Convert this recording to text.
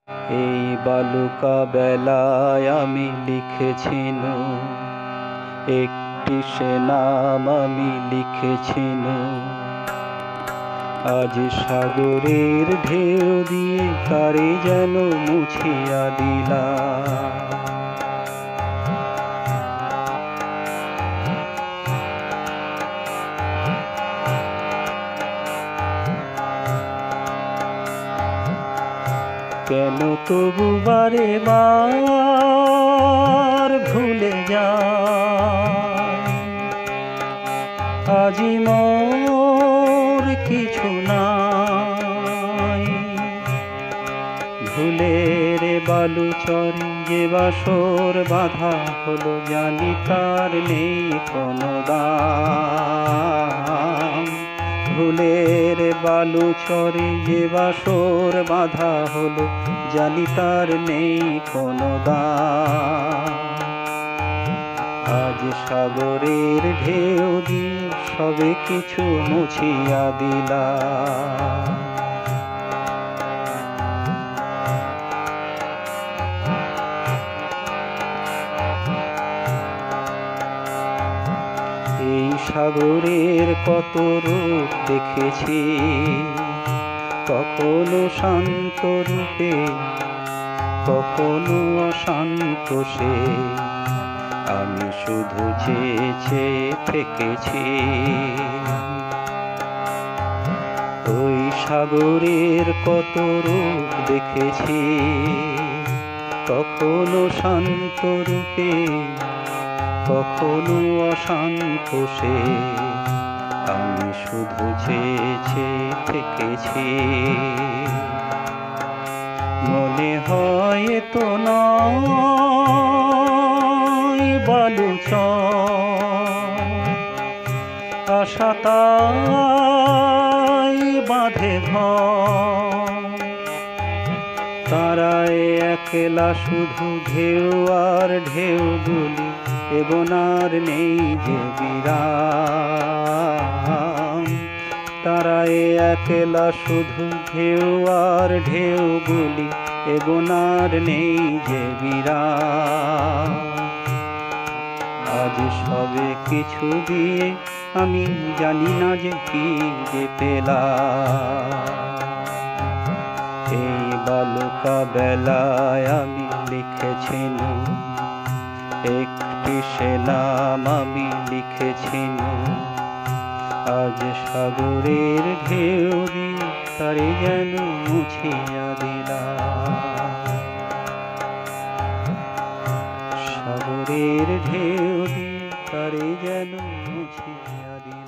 এই বালুকা বেলায় আমি লিখেছিনু, একটি সে নাম আমি লিখেছিনু। আজ সাগরের ঢেউ দিয়ে তারে যেন মুছিয়া দিলা। কেন তবু বারে বার ভুলে যায়, আজি মোর কিছু নাই। ভুলের বালুচরে যে বাসর বাঁধা হলো, জানি তার নেই কোনো দাম। ভুলের বালুচরে যে বাসর বাঁধা হলো, জানি তার নেই কোনো দাম। আজ সাগরের ঢেউ দিয়ে সবে কিছু মুছিয়া দিলা। এই সাগরের কত রূপ দেখেছি, কখনো শান্ত রূপে, কখনো অশান্ত সে। আমি শুধু চেয়ে চেয়ে থেকেছি। ওই সাগরের কত রূপ দেখেছি, কখনো শান্ত রূপে, কখনো অশান্ত সে। আমি শুধু চেয়ে চেয়ে থেকেছি। মনে হয় তো নয় বালুচর, আশা তাই বাঁধে ঘর। তারায় একলা শুধু ঢেউ আর ঢেউগুলি, এগোনার নেই যে বিরাম। তারায় একলা শুধু ঢেউ আর ঢেউগুলি, এগোনার নেই যে বিরাম। আজ সবে কিছু দিয়ে আমি জানি না যে কি যে পেলাম। এই বালুকা বেলায় আমি লিখেছিনু, একটি সে নাম আমি লিখেছিনু। আজ সাগরের ঢেউ দিয়ে তারে যেন মুছিয়া দিলা। সাগরের ঢেউ দিয়ে তারে যেন মুছিয়া দিলা।